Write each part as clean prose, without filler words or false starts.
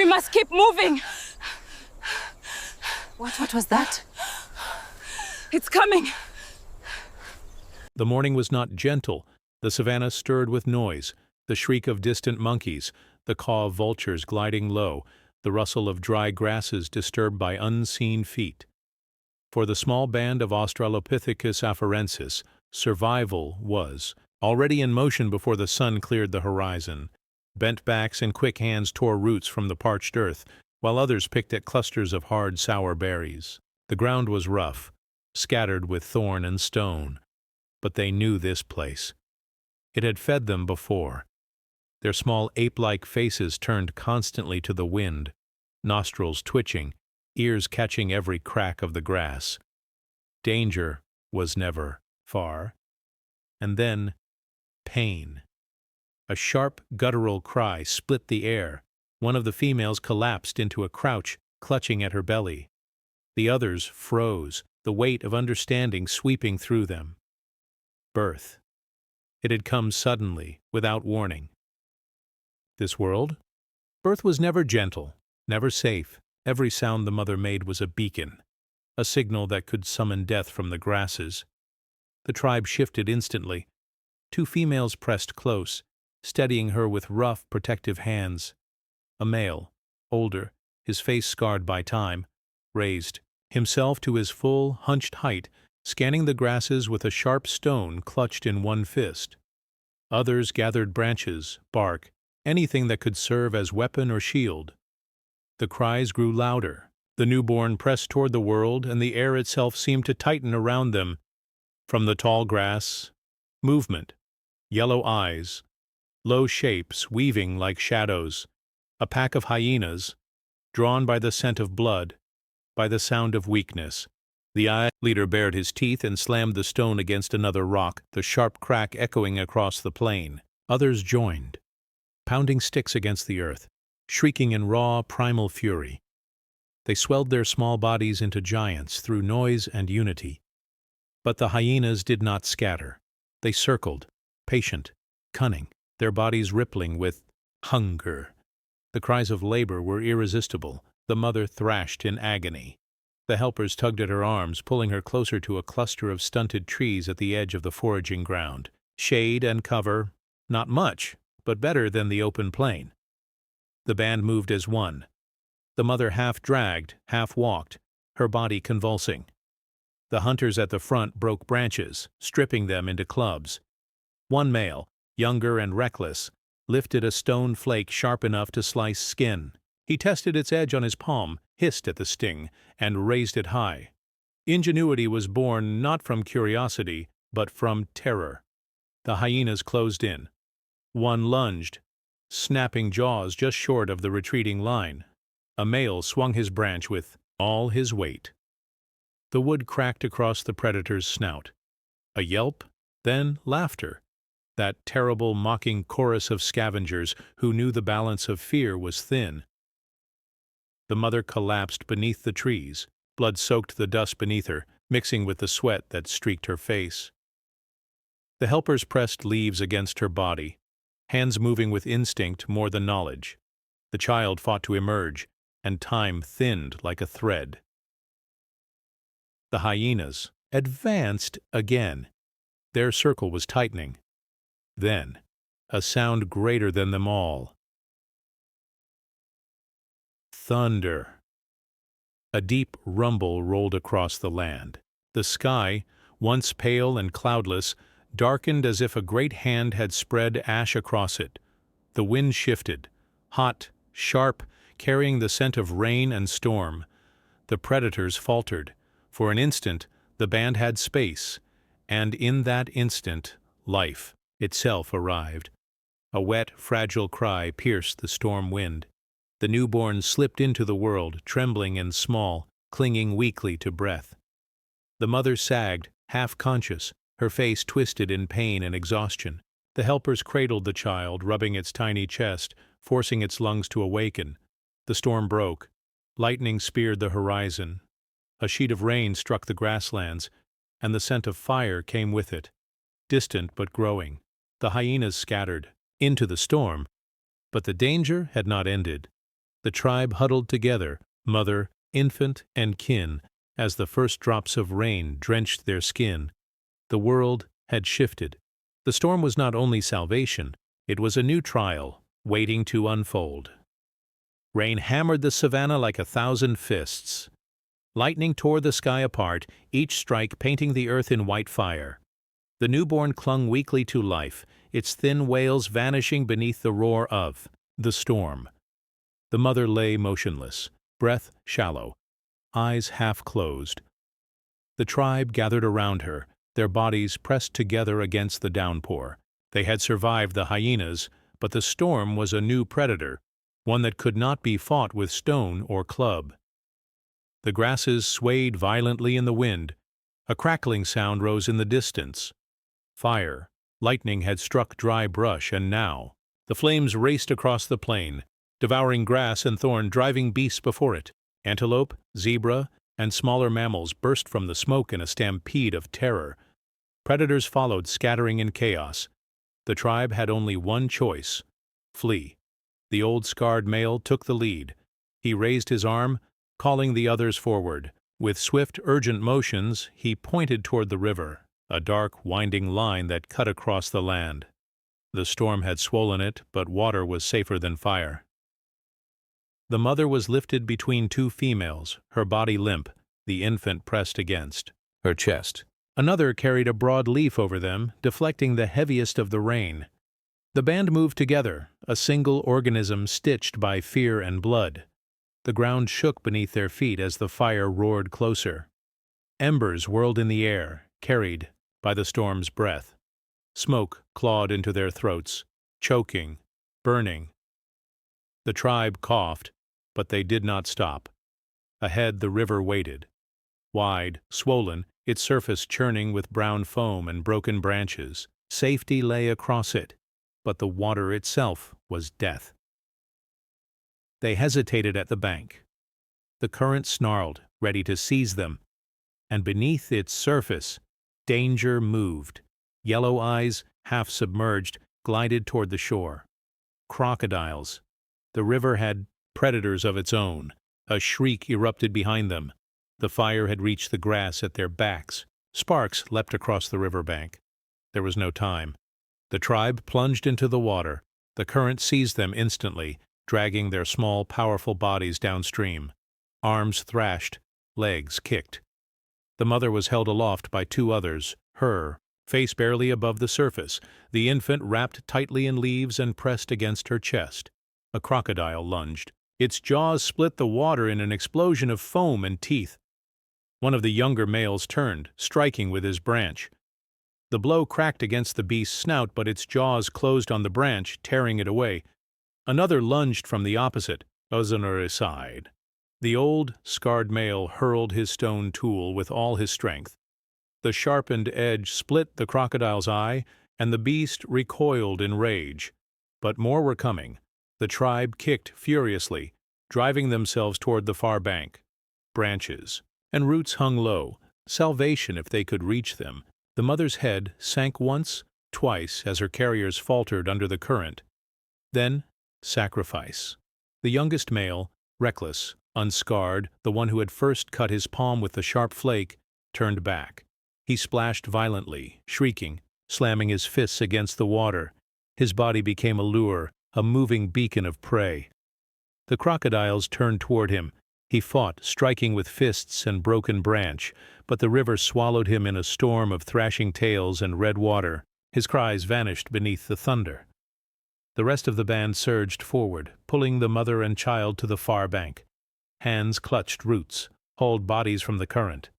must keep moving! What was that? It's coming! The morning was not gentle. The savanna stirred with noise, the shriek of distant monkeys, the caw of vultures gliding low, the rustle of dry grasses disturbed by unseen feet. For the small band of Australopithecus afarensis, survival was already in motion before the sun cleared the horizon. Bent backs and quick hands tore roots from the parched earth, while others picked at clusters of hard, sour berries. The ground was rough, scattered with thorn and stone, but they knew this place. It had fed them before. Their small ape-like faces turned constantly to the wind, nostrils twitching, ears catching every crack of the grass. Danger was never far. And then, pain. A sharp, guttural cry split the air. One of the females collapsed into a crouch, clutching at her belly. The others froze, the weight of understanding sweeping through them. Birth. It had come suddenly, without warning. This world? Birth was never gentle, never safe. Every sound the mother made was a beacon, a signal that could summon death from the grasses. The tribe shifted instantly. Two females pressed close, steadying her with rough, protective hands. A male, older, his face scarred by time, raised himself to his full, hunched height, scanning the grasses with a sharp stone clutched in one fist. Others gathered branches, bark, anything that could serve as weapon or shield. The cries grew louder. The newborn pressed toward the world, and the air itself seemed to tighten around them. From the tall grass, movement, yellow eyes, low shapes weaving like shadows, a pack of hyenas, drawn by the scent of blood, by the sound of weakness. The eye leader bared his teeth and slammed the stone against another rock, the sharp crack echoing across the plain. Others joined, pounding sticks against the earth, shrieking in raw, primal fury. They swelled their small bodies into giants through noise and unity. But the hyenas did not scatter. They circled, patient, cunning, their bodies rippling with hunger. The cries of labor were irresistible. The mother thrashed in agony. The helpers tugged at her arms, pulling her closer to a cluster of stunted trees at the edge of the foraging ground. Shade and cover, not much, but better than the open plain. The band moved as one. The mother half dragged, half walked, her body convulsing. The hunters at the front broke branches, stripping them into clubs. One male, younger and reckless, lifted a stone flake sharp enough to slice skin. He tested its edge on his palm, hissed at the sting, and raised it high. Ingenuity was born not from curiosity, but from terror. The hyenas closed in. One lunged, snapping jaws just short of the retreating line. A male swung his branch with all his weight. The wood cracked across the predator's snout. A yelp, then laughter. That terrible, mocking chorus of scavengers who knew the balance of fear was thin. The mother collapsed beneath the trees. Blood soaked the dust beneath her, mixing with the sweat that streaked her face. The helpers pressed leaves against her body, hands moving with instinct more than knowledge. The child fought to emerge, and time thinned like a thread. The hyenas advanced again. Their circle was tightening. Then, a sound greater than them all. Thunder. A deep rumble rolled across the land. The sky, once pale and cloudless, darkened as if a great hand had spread ash across it. The wind shifted, hot, sharp, carrying the scent of rain and storm. The predators faltered. For an instant, the band had space, and in that instant, life itself arrived. A wet, fragile cry pierced the storm wind. The newborn slipped into the world, trembling and small, clinging weakly to breath. The mother sagged, half-conscious, her face twisted in pain and exhaustion. The helpers cradled the child, rubbing its tiny chest, forcing its lungs to awaken. The storm broke. Lightning speared the horizon. A sheet of rain struck the grasslands, and the scent of fire came with it, distant but growing. The hyenas scattered into the storm, but the danger had not ended. The tribe huddled together, mother, infant, and kin, as the first drops of rain drenched their skin. The world had shifted. The storm was not only salvation, it was a new trial, waiting to unfold. Rain hammered the savanna like 1,000 fists. Lightning tore the sky apart, each strike painting the earth in white fire. The newborn clung weakly to life, its thin wails vanishing beneath the roar of the storm. The mother lay motionless, breath shallow, eyes half closed. The tribe gathered around her, their bodies pressed together against the downpour. They had survived the hyenas, but the storm was a new predator, one that could not be fought with stone or club. The grasses swayed violently in the wind. A crackling sound rose in the distance. Fire, lightning had struck dry brush, and now the flames raced across the plain, devouring grass and thorn, driving beasts before it. Antelope, zebra, and smaller mammals burst from the smoke in a stampede of terror. Predators followed, scattering in chaos. The tribe had only one choice: flee. The old scarred male took the lead. He raised his arm, calling the others forward. With swift, urgent motions, he pointed toward the river, a dark, winding line that cut across the land. The storm had swollen it, but water was safer than fire. The mother was lifted between two females, her body limp, the infant pressed against her chest. Another carried a broad leaf over them, deflecting the heaviest of the rain. The band moved together, a single organism stitched by fear and blood. The ground shook beneath their feet as the fire roared closer. Embers whirled in the air, carried by the storm's breath. Smoke clawed into their throats, choking, burning. The tribe coughed, but they did not stop. Ahead the river waited. Wide, swollen, its surface churning with brown foam and broken branches. Safety lay across it, but the water itself was death. They hesitated at the bank. The current snarled, ready to seize them, and beneath its surface, danger moved. Yellow eyes, half submerged, glided toward the shore. Crocodiles. The river had predators of its own. A shriek erupted behind them. The fire had reached the grass at their backs. Sparks leapt across the riverbank. There was no time. The tribe plunged into the water. The current seized them instantly, dragging their small, powerful bodies downstream. Arms thrashed, legs kicked. The mother was held aloft by two others, her, face barely above the surface, the infant wrapped tightly in leaves and pressed against her chest. A crocodile lunged. Its jaws split the water in an explosion of foam and teeth. One of the younger males turned, striking with his branch. The blow cracked against the beast's snout, but its jaws closed on the branch, tearing it away. Another lunged from the opposite, side. The old, scarred male hurled his stone tool with all his strength. The sharpened edge split the crocodile's eye, and the beast recoiled in rage. But more were coming. The tribe kicked furiously, driving themselves toward the far bank. Branches and roots hung low, salvation if they could reach them. The mother's head sank once, twice, as her carriers faltered under the current. Then, sacrifice. The youngest male, reckless, unscarred, the one who had first cut his palm with the sharp flake, turned back. He splashed violently, shrieking, slamming his fists against the water. His body became a lure, a moving beacon of prey. The crocodiles turned toward him. He fought, striking with fists and broken branch, but the river swallowed him in a storm of thrashing tails and red water. His cries vanished beneath the thunder. The rest of the band surged forward, pulling the mother and child to the far bank. Hands clutched roots, hauled bodies from the current.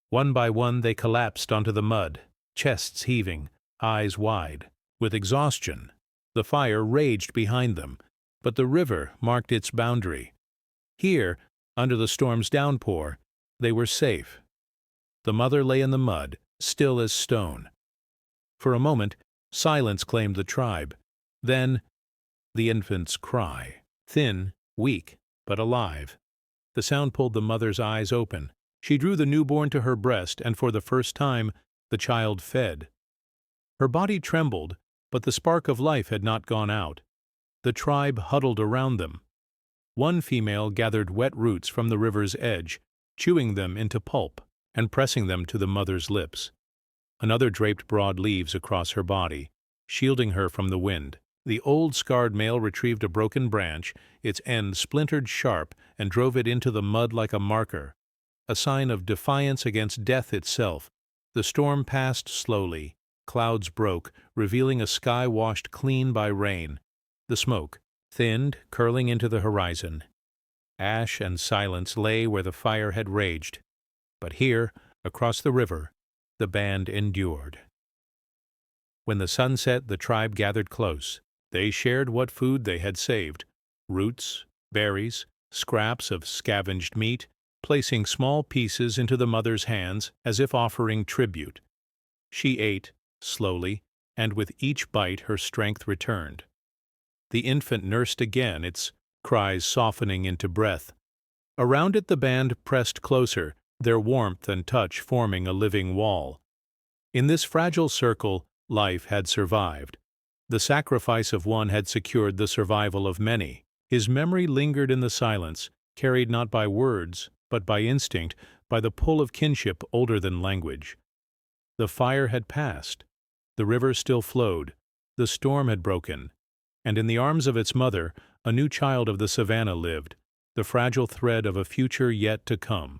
One by one they collapsed onto the mud, chests heaving, eyes wide, with exhaustion. The fire raged behind them, but the river marked its boundary. Here, under the storm's downpour, they were safe. The mother lay in the mud, still as stone. For a moment, silence claimed the tribe. Then, the infant's cry, thin, weak, but alive. The sound pulled the mother's eyes open. She drew the newborn to her breast, and for the first time, the child fed. Her body trembled, but the spark of life had not gone out. The tribe huddled around them. One female gathered wet roots from the river's edge, chewing them into pulp and pressing them to the mother's lips. Another draped broad leaves across her body, shielding her from the wind. The old scarred male retrieved a broken branch, its end splintered sharp, and drove it into the mud like a marker, a sign of defiance against death itself. The storm passed slowly. Clouds broke, revealing a sky washed clean by rain. The smoke thinned, curling into the horizon. Ash and silence lay where the fire had raged. But here, across the river, the band endured. When the sun set, the tribe gathered close. They shared what food they had saved: roots, berries, scraps of scavenged meat, placing small pieces into the mother's hands as if offering tribute. She ate, slowly, and with each bite her strength returned. The infant nursed again, its cries softening into breath. Around it the band pressed closer, their warmth and touch forming a living wall. In this fragile circle, life had survived. The sacrifice of one had secured the survival of many. His memory lingered in the silence, carried not by words, but by instinct, by the pull of kinship older than language. The fire had passed. The river still flowed. The storm had broken. And in the arms of its mother, a new child of the Savanna lived, the fragile thread of a future yet to come.